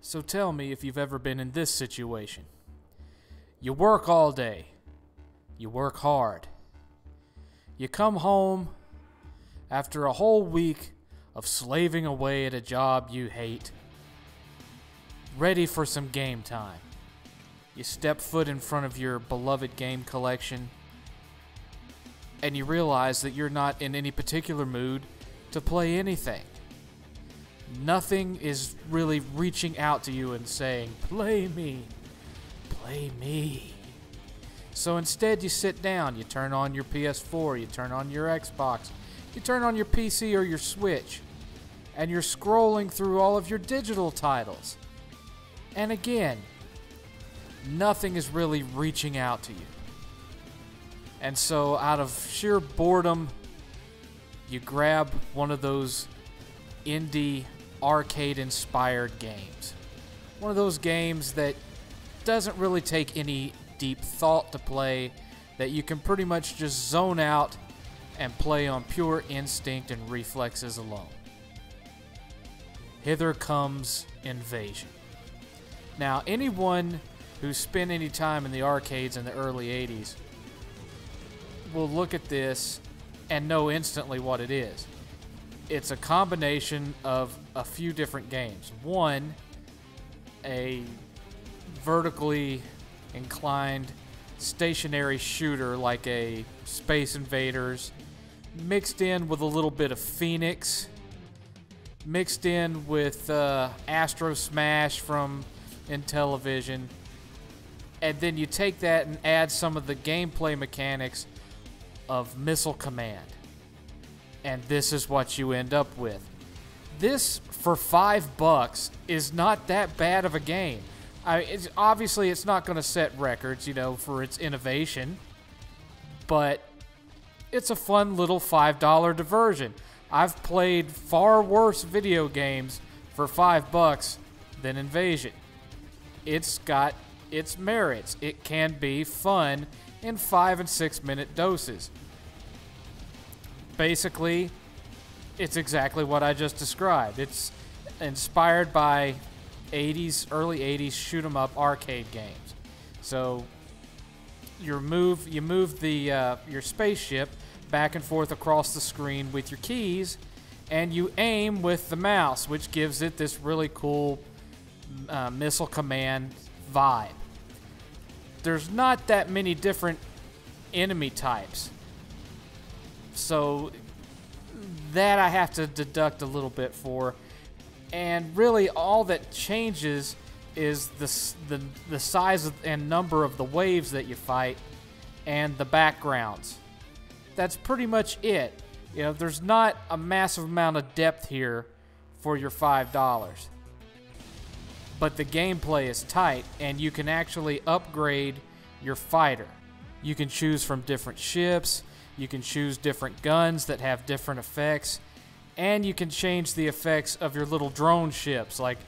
So tell me if you've ever been in this situation. You work all day. You work hard. You come home after a whole week of slaving away at a job you hate, ready for some game time. You step foot in front of your beloved game collection, and you realize that you're not in any particular mood to play anything. Nothing is really reaching out to you and saying, "Play me, play me." So instead you sit down, you turn on your PS4, you turn on your Xbox, you turn on your PC or your Switch, and you're scrolling through all of your digital titles. And again, nothing is really reaching out to you. And so out of sheer boredom, you grab one of those indie arcade-inspired games. One of those games that doesn't really take any deep thought to play, that you can pretty much just zone out and play on pure instinct and reflexes alone. Hither comes Invasion. Now, anyone who spent any time in the arcades in the early 80s will look at this and know instantly what it is. It's a combination of a few different games. One, a vertically inclined stationary shooter like a Space Invaders, mixed in with a little bit of Phoenix, mixed in with Astro Smash from Intellivision, and then you take that and add some of the gameplay mechanics of Missile Command. And this is what you end up with. This, for $5, is not that bad of a game. Obviously, it's not going to set records, for its innovation. But it's a fun little $5 diversion. I've played far worse video games for $5 than Invasion. It's got its merits. It can be fun in 5 and 6 minute doses. Basically, it's exactly what I just described. It's inspired by early 80s shoot 'em up arcade games. So you move your spaceship back and forth across the screen with your keys, and you aim with the mouse, which gives it this really cool Missile Command vibe. There's not that many different enemy types, so that I have to deduct a little bit for. And really all that changes is the size and number of the waves that you fight and the backgrounds. That's pretty much it. There's not a massive amount of depth here for your $5. But the gameplay is tight, and you can actually upgrade your fighter. You can choose from different ships, you can choose different guns that have different effects, and you can change the effects of your little drone ships. Like,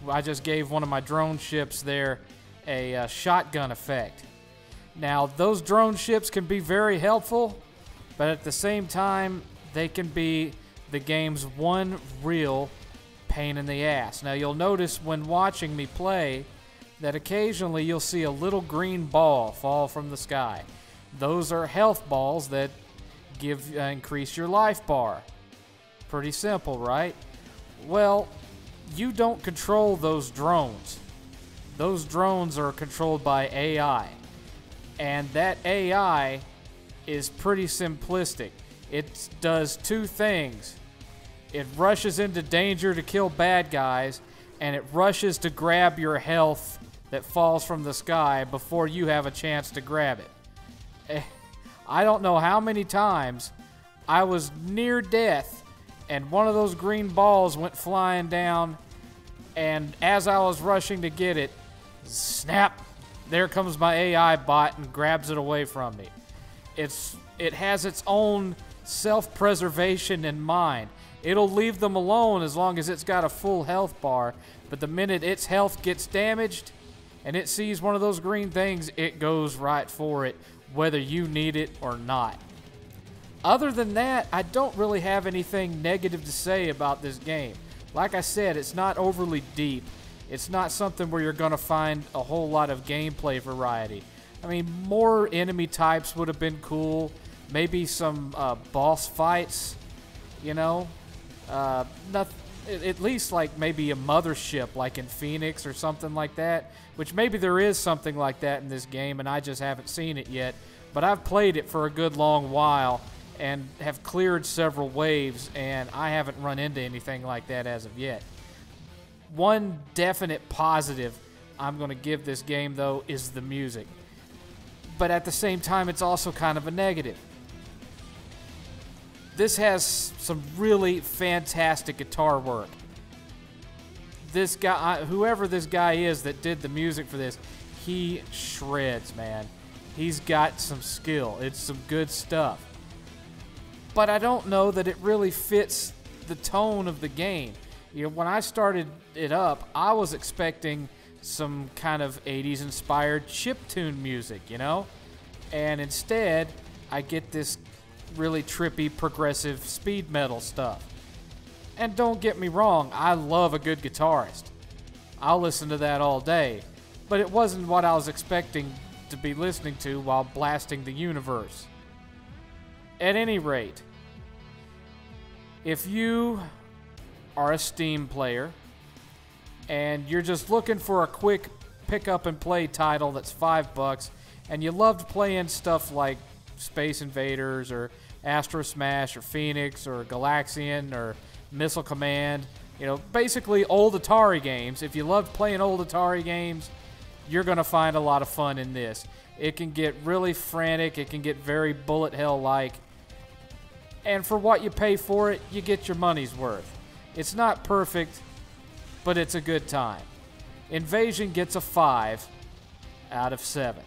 I just gave one of my drone ships there a shotgun effect. Now, those drone ships can be very helpful, but at the same time, they can be the game's one real pain in the ass. Now, you'll notice when watching me play that occasionally you'll see a little green ball fall from the sky. Those are health balls that increase your life bar. Pretty simple, right? Well, you don't control those drones. Those drones are controlled by AI. And that AI is pretty simplistic. It does two things. It rushes into danger to kill bad guys, and it rushes to grab your health that falls from the sky before you have a chance to grab it. I don't know how many times I was near death, and one of those green balls went flying down, and as I was rushing to get it, snap, there comes my AI bot and grabs it away from me. It has its own self-preservation in mind. It'll leave them alone as long as it's got a full health bar, but the minute its health gets damaged and it sees one of those green things, it goes right for it, whether you need it or not. Other than that, I don't really have anything negative to say about this game. Like I said, it's not overly deep. It's not something where you're going to find a whole lot of gameplay variety. I mean, more enemy types would have been cool. Maybe some boss fights, you know. At least like maybe a mothership like in Phoenix or something like that. Which maybe there is something like that in this game and I just haven't seen it yet. But I've played it for a good long while and have cleared several waves, and I haven't run into anything like that as of yet. One definite positive I'm going to give this game, though, is the music. But at the same time, it's also kind of a negative. This has some really fantastic guitar work. This guy, whoever this guy is that did the music for this, he shreds, man. He's got some skill. It's some good stuff. But I don't know that it really fits the tone of the game. You know, when I started it up, I was expecting some kind of 80s inspired chiptune music, you know? And instead, I get this really trippy progressive speed metal stuff. And don't get me wrong, I love a good guitarist. I'll listen to that all day. But it wasn't what I was expecting to be listening to while blasting the universe. At any rate, if you are a Steam player and you're just looking for a quick pick up and play title that's $5 and you loved playing stuff like Space Invaders or Astro Smash or Phoenix or Galaxian or Missile Command, you know, basically old Atari games. If you loved playing old Atari games, you're going to find a lot of fun in this. It can get really frantic. It can get very bullet hell-like. And for what you pay for it, you get your money's worth. It's not perfect, but it's a good time. Invasion gets a 5 out of 7.